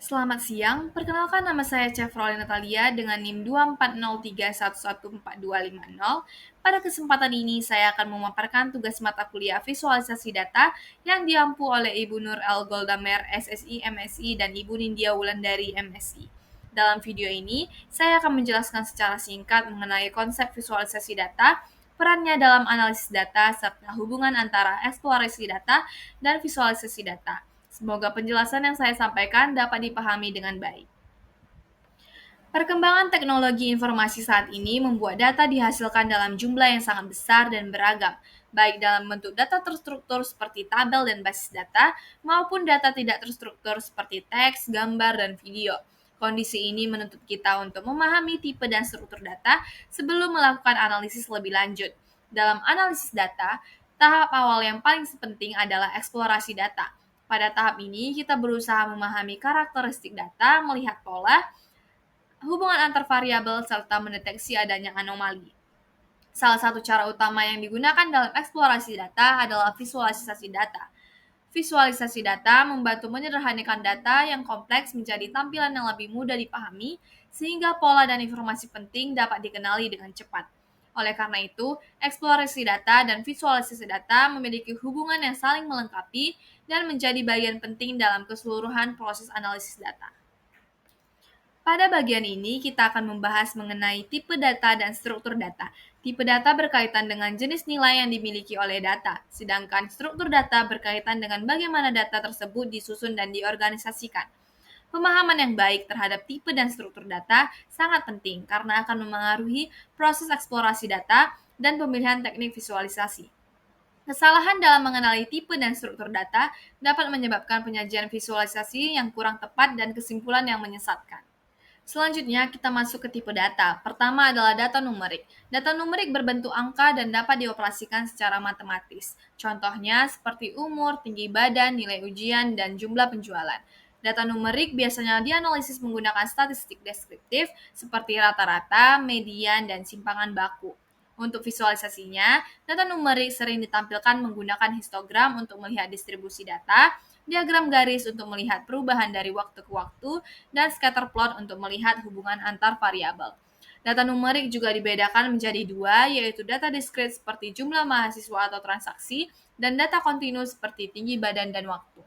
Selamat siang, perkenalkan nama saya Chevrolet Natalia dengan NIM 24031114250. Pada kesempatan ini, saya akan memaparkan tugas mata kuliah visualisasi data yang diampu oleh Ibu Nur L. Goldamer, SSI, MSI, dan Ibu Nindya Wulandari, MSI. Dalam video ini, saya akan menjelaskan secara singkat mengenai konsep visualisasi data, perannya dalam analisis data, serta hubungan antara eksplorasi data dan visualisasi data. Semoga penjelasan yang saya sampaikan dapat dipahami dengan baik. Perkembangan teknologi informasi saat ini membuat data dihasilkan dalam jumlah yang sangat besar dan beragam, baik dalam bentuk data terstruktur seperti tabel dan basis data, maupun data tidak terstruktur seperti teks, gambar, dan video. Kondisi ini menuntut kita untuk memahami tipe dan struktur data sebelum melakukan analisis lebih lanjut. Dalam analisis data, tahap awal yang paling penting adalah eksplorasi data. Pada tahap ini, kita berusaha memahami karakteristik data, melihat pola, hubungan antar variabel, serta mendeteksi adanya anomali. Salah satu cara utama yang digunakan dalam eksplorasi data adalah visualisasi data. Visualisasi data membantu menyederhanakan data yang kompleks menjadi tampilan yang lebih mudah dipahami, sehingga pola dan informasi penting dapat dikenali dengan cepat. Oleh karena itu, eksplorasi data dan visualisasi data memiliki hubungan yang saling melengkapi dan menjadi bagian penting dalam keseluruhan proses analisis data. Pada bagian ini, kita akan membahas mengenai tipe data dan struktur data. Tipe data berkaitan dengan jenis nilai yang dimiliki oleh data, sedangkan struktur data berkaitan dengan bagaimana data tersebut disusun dan diorganisasikan. Pemahaman yang baik terhadap tipe dan struktur data sangat penting karena akan memengaruhi proses eksplorasi data dan pemilihan teknik visualisasi. Kesalahan dalam mengenali tipe dan struktur data dapat menyebabkan penyajian visualisasi yang kurang tepat dan kesimpulan yang menyesatkan. Selanjutnya, kita masuk ke tipe data. Pertama adalah data numerik. Data numerik berbentuk angka dan dapat dioperasikan secara matematis. Contohnya seperti umur, tinggi badan, nilai ujian, dan jumlah penjualan. Data numerik biasanya dianalisis menggunakan statistik deskriptif seperti rata-rata, median, dan simpangan baku. Untuk visualisasinya, data numerik sering ditampilkan menggunakan histogram untuk melihat distribusi data, diagram garis untuk melihat perubahan dari waktu ke waktu, dan scatter plot untuk melihat hubungan antar variabel. Data numerik juga dibedakan menjadi dua, yaitu data diskrit seperti jumlah mahasiswa atau transaksi, dan data kontinu seperti tinggi badan dan waktu.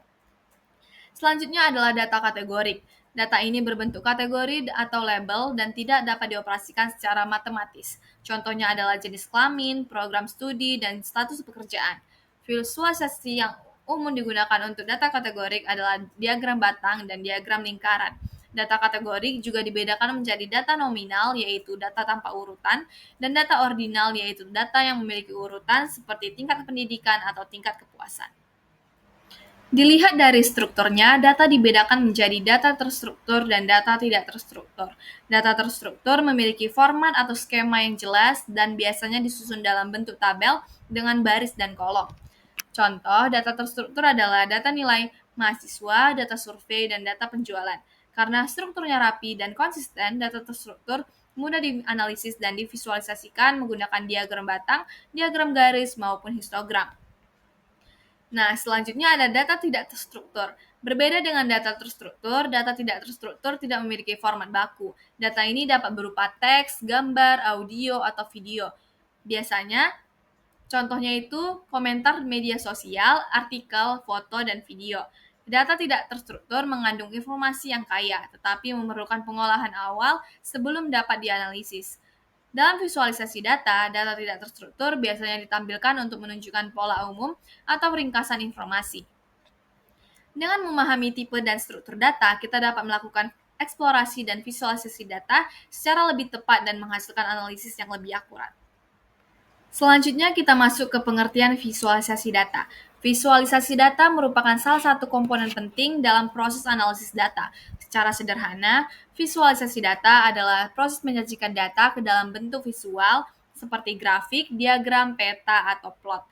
Selanjutnya adalah data kategorik. Data ini berbentuk kategori atau label dan tidak dapat dioperasikan secara matematis. Contohnya adalah jenis kelamin, program studi, dan status pekerjaan. Visualisasi yang umum digunakan untuk data kategorik adalah diagram batang dan diagram lingkaran. Data kategorik juga dibedakan menjadi data nominal, yaitu data tanpa urutan, dan data ordinal, yaitu data yang memiliki urutan seperti tingkat pendidikan atau tingkat kepuasan. Dilihat dari strukturnya, data dibedakan menjadi data terstruktur dan data tidak terstruktur. Data terstruktur memiliki format atau skema yang jelas dan biasanya disusun dalam bentuk tabel dengan baris dan kolom. Contoh, data terstruktur adalah data nilai mahasiswa, data survei, dan data penjualan. Karena strukturnya rapi dan konsisten, data terstruktur mudah dianalisis dan divisualisasikan menggunakan diagram batang, diagram garis, maupun histogram. Nah, selanjutnya ada data tidak terstruktur. Berbeda dengan data terstruktur, data tidak terstruktur tidak memiliki format baku. Data ini dapat berupa teks, gambar, audio, atau video. Biasanya, contohnya itu komentar media sosial, artikel, foto, dan video. Data tidak terstruktur mengandung informasi yang kaya, tetapi memerlukan pengolahan awal sebelum dapat dianalisis. Dalam visualisasi data, data tidak terstruktur biasanya ditampilkan untuk menunjukkan pola umum atau ringkasan informasi. Dengan memahami tipe dan struktur data, kita dapat melakukan eksplorasi dan visualisasi data secara lebih tepat dan menghasilkan analisis yang lebih akurat. Selanjutnya kita masuk ke pengertian visualisasi data. Visualisasi data merupakan salah satu komponen penting dalam proses analisis data. Secara sederhana, visualisasi data adalah proses menyajikan data ke dalam bentuk visual seperti grafik, diagram, peta, atau plot.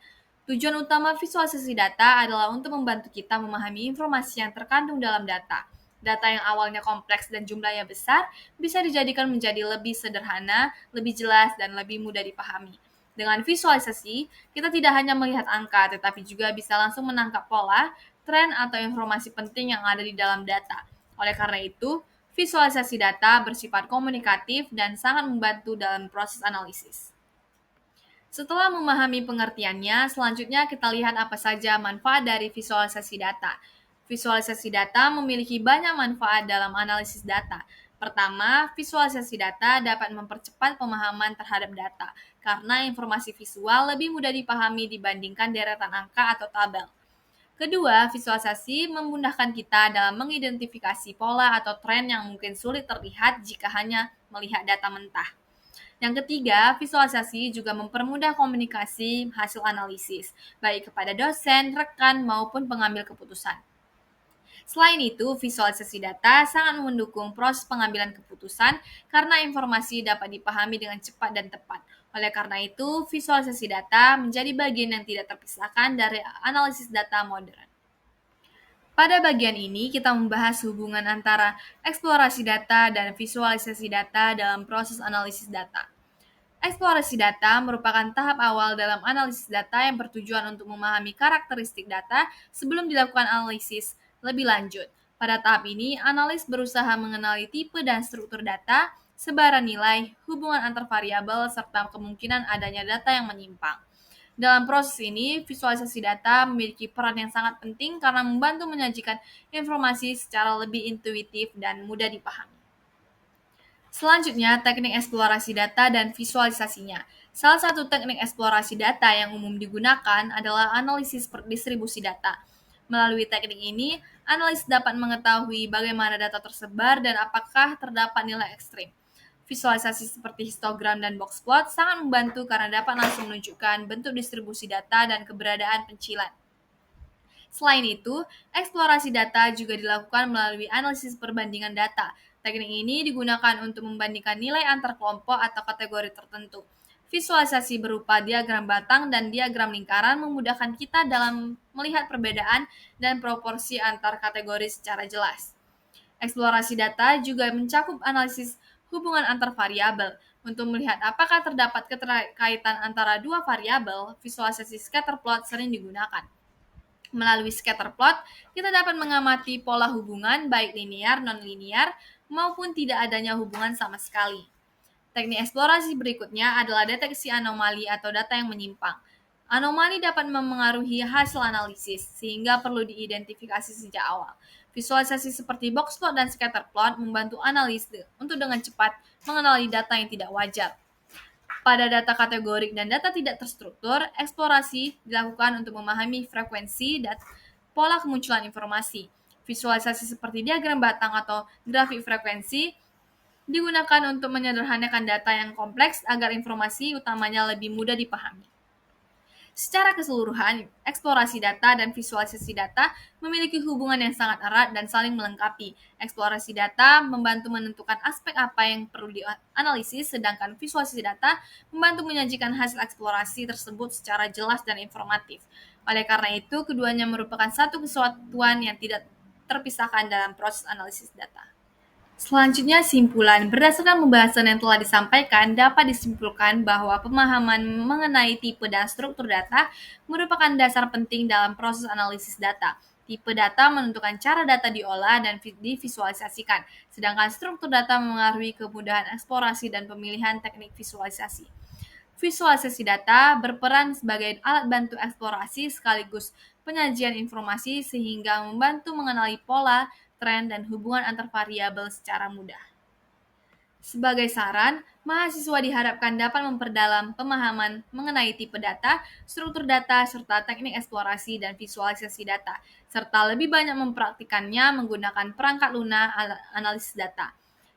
Tujuan utama visualisasi data adalah untuk membantu kita memahami informasi yang terkandung dalam data. Data yang awalnya kompleks dan jumlahnya besar bisa dijadikan menjadi lebih sederhana, lebih jelas, dan lebih mudah dipahami. Dengan visualisasi, kita tidak hanya melihat angka, tetapi juga bisa langsung menangkap pola, tren, atau informasi penting yang ada di dalam data. Oleh karena itu, visualisasi data bersifat komunikatif dan sangat membantu dalam proses analisis. Setelah memahami pengertiannya, selanjutnya kita lihat apa saja manfaat dari visualisasi data. Visualisasi data memiliki banyak manfaat dalam analisis data. Pertama, visualisasi data dapat mempercepat pemahaman terhadap data, karena informasi visual lebih mudah dipahami dibandingkan deretan angka atau tabel. Kedua, visualisasi memudahkan kita dalam mengidentifikasi pola atau tren yang mungkin sulit terlihat jika hanya melihat data mentah. Yang ketiga, visualisasi juga mempermudah komunikasi hasil analisis, baik kepada dosen, rekan, maupun pengambil keputusan. Selain itu, visualisasi data sangat mendukung proses pengambilan keputusan karena informasi dapat dipahami dengan cepat dan tepat. Oleh karena itu, visualisasi data menjadi bagian yang tidak terpisahkan dari analisis data modern. Pada bagian ini, kita membahas hubungan antara eksplorasi data dan visualisasi data dalam proses analisis data. Eksplorasi data merupakan tahap awal dalam analisis data yang bertujuan untuk memahami karakteristik data sebelum dilakukan analisis lebih lanjut. Pada tahap ini, analis berusaha mengenali tipe dan struktur data, sebaran nilai, hubungan antar variabel, serta kemungkinan adanya data yang menyimpang. Dalam proses ini, visualisasi data memiliki peran yang sangat penting karena membantu menyajikan informasi secara lebih intuitif dan mudah dipahami. Selanjutnya, teknik eksplorasi data dan visualisasinya. Salah satu teknik eksplorasi data yang umum digunakan adalah analisis distribusi data. Melalui teknik ini, analis dapat mengetahui bagaimana data tersebar dan apakah terdapat nilai ekstrim. Visualisasi seperti histogram dan box plot sangat membantu karena dapat langsung menunjukkan bentuk distribusi data dan keberadaan pencilan. Selain itu, eksplorasi data juga dilakukan melalui analisis perbandingan data. Teknik ini digunakan untuk membandingkan nilai antar kelompok atau kategori tertentu. Visualisasi berupa diagram batang dan diagram lingkaran memudahkan kita dalam melihat perbedaan dan proporsi antar kategori secara jelas. Eksplorasi data juga mencakup analisis hubungan antar variabel. Untuk melihat apakah terdapat keterkaitan antara dua variabel, visualisasi scatter plot sering digunakan. Melalui scatter plot, kita dapat mengamati pola hubungan baik linear, non-linear, maupun tidak adanya hubungan sama sekali. Teknik eksplorasi berikutnya adalah deteksi anomali atau data yang menyimpang. Anomali dapat memengaruhi hasil analisis, sehingga perlu diidentifikasi sejak awal. Visualisasi seperti box plot dan scatter plot membantu analis untuk dengan cepat mengenali data yang tidak wajar. Pada data kategorik dan data tidak terstruktur, eksplorasi dilakukan untuk memahami frekuensi dan pola kemunculan informasi. Visualisasi seperti diagram batang atau grafik frekuensi digunakan untuk menyederhanakan data yang kompleks agar informasi utamanya lebih mudah dipahami. Secara keseluruhan, eksplorasi data dan visualisasi data memiliki hubungan yang sangat erat dan saling melengkapi. Eksplorasi data membantu menentukan aspek apa yang perlu dianalisis, sedangkan visualisasi data membantu menyajikan hasil eksplorasi tersebut secara jelas dan informatif. Oleh karena itu, keduanya merupakan satu kesatuan yang tidak terpisahkan dalam proses analisis data. Selanjutnya, simpulan. Berdasarkan pembahasan yang telah disampaikan, dapat disimpulkan bahwa pemahaman mengenai tipe dan struktur data merupakan dasar penting dalam proses analisis data. Tipe data menentukan cara data diolah dan divisualisasikan, sedangkan struktur data memengaruhi kemudahan eksplorasi dan pemilihan teknik visualisasi. Visualisasi data berperan sebagai alat bantu eksplorasi sekaligus penyajian informasi sehingga membantu mengenali pola, tren, dan hubungan antar variabel secara mudah. Sebagai saran, mahasiswa diharapkan dapat memperdalam pemahaman mengenai tipe data, struktur data, serta teknik eksplorasi dan visualisasi data, serta lebih banyak mempraktikannya menggunakan perangkat lunak analisis data.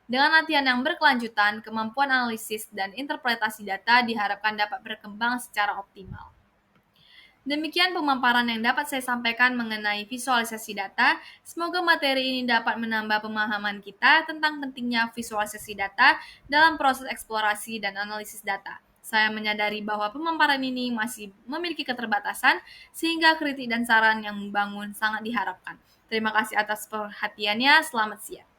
Dengan latihan yang berkelanjutan, kemampuan analisis dan interpretasi data diharapkan dapat berkembang secara optimal. Demikian pemaparan yang dapat saya sampaikan mengenai visualisasi data. Semoga materi ini dapat menambah pemahaman kita tentang pentingnya visualisasi data dalam proses eksplorasi dan analisis data. Saya menyadari bahwa pemaparan ini masih memiliki keterbatasan, sehingga kritik dan saran yang membangun sangat diharapkan. Terima kasih atas perhatiannya. Selamat siang.